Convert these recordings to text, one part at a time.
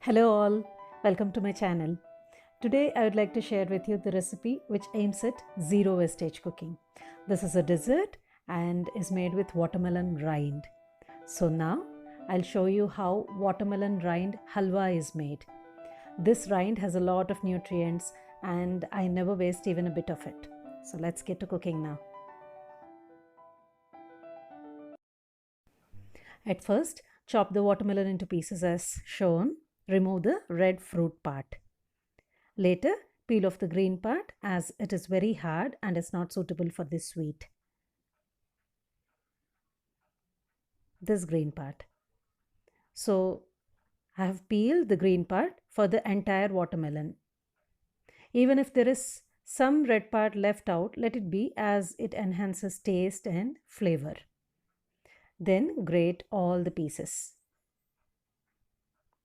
Hello all, welcome to my channel. Today I would like to share with you the recipe which aims at zero wastage cooking. This is a dessert and is made with watermelon rind. So now I'll show you how watermelon rind halwa is made. This rind has a lot of nutrients and I never waste even a bit of it. So let's get to cooking now. At first, chop the watermelon into pieces as shown. Remove the red fruit part. Later, peel off the green part as it is very hard and is not suitable for this sweet. This green part. So, I have peeled the green part for the entire watermelon. Even if there is some red part left out, let it be as it enhances taste and flavor. Then grate all the pieces.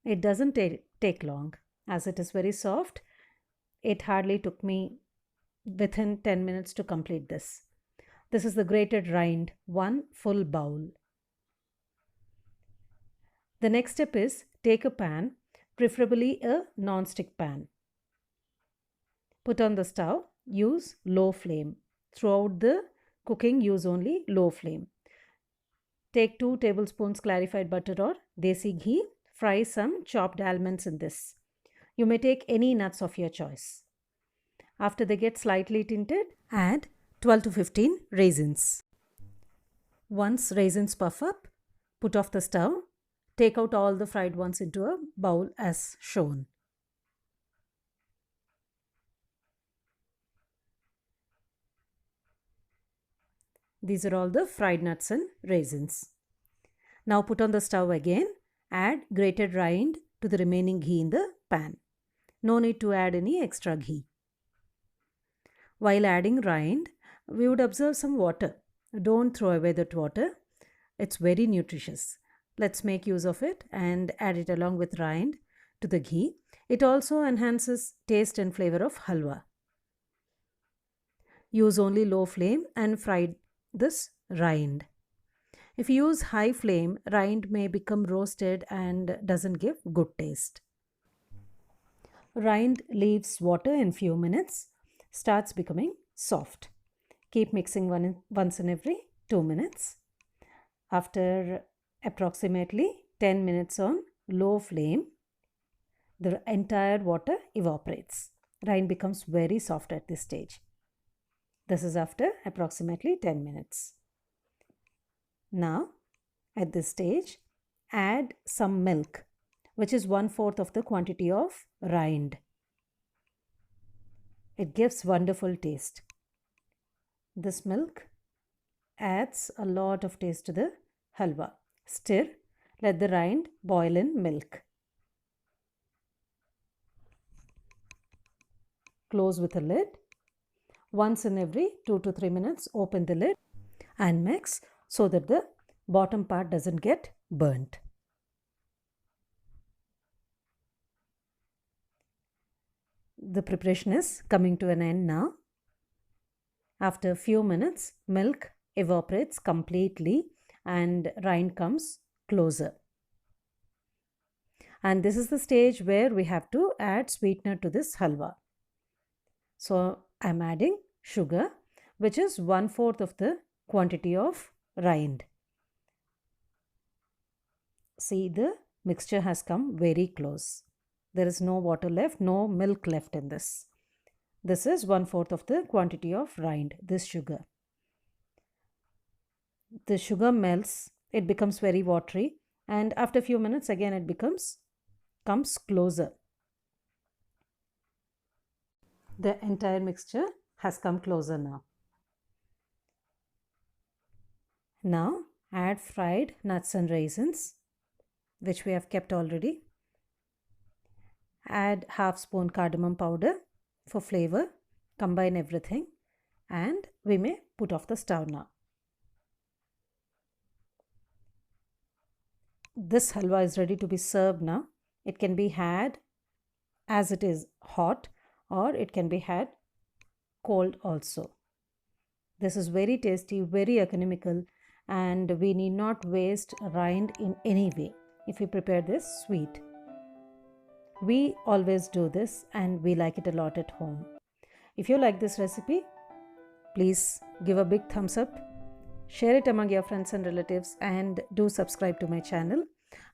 It doesn't take long as it is very soft. It hardly took me within 10 minutes to complete this. This is the grated rind, 1 full bowl. The next step is take a pan, preferably a non-stick pan. Put on the stove, use low flame. Throughout the cooking, use only low flame. Take 2 tablespoons clarified butter or desi ghee. Fry some chopped almonds in this. You may take any nuts of your choice. After they get slightly tinted, add 12 to 15 raisins. Once raisins puff up, put off the stove. Take out all the fried ones into a bowl as shown. These are all the fried nuts and raisins. Now put on the stove again. Add grated rind to the remaining ghee in the pan. No need to add any extra ghee. While adding rind, we would observe some water. Don't throw away that water. It's very nutritious. Let's make use of it and add it along with rind to the ghee. It also enhances taste and flavor of halwa. Use only low flame and fry this rind. If you use high flame, rind may become roasted and doesn't give good taste. Rind leaves water in few minutes, starts becoming soft. Keep mixing once in every 2 minutes. After approximately 10 minutes on low flame, the entire water evaporates. Rind becomes very soft at this stage. This is after approximately 10 minutes. Now, at this stage, add some milk, which is 1/4 of the quantity of rind. It gives wonderful taste. This milk adds a lot of taste to the halwa. Stir, let the rind boil in milk. Close with a lid. Once in every 2 to 3 minutes, open the lid and mix so that the bottom part doesn't get burnt. The preparation is coming to an end now. After a few minutes, milk evaporates completely and rind comes closer. And this is the stage where we have to add sweetener to this halwa. So I'm adding sugar, which is 1/4 of the quantity of rind. See, the mixture has come very close. There is no water left, no milk left in this. This is 1/4 of the quantity of rind, this sugar. The sugar melts, it becomes very watery, and after a few minutes again it comes closer. The entire mixture has come closer now. Now add fried nuts and raisins, which we have kept already. Add 1/2 spoon cardamom powder for flavor. Combine everything and we may put off the stove now. This halwa is ready to be served now. It can be had as it is hot or it can be had cold also. This is very tasty, very economical, and we need not waste rind in any way if we prepare this sweet. We always do this and we like it a lot at home. If you like this recipe, please give a big thumbs up, share it among your friends and relatives, and do subscribe to my channel.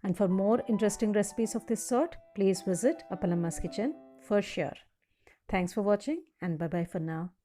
And for more interesting recipes of this sort, please visit Appalamma's kitchen for sure. Thanks for watching and bye bye for now.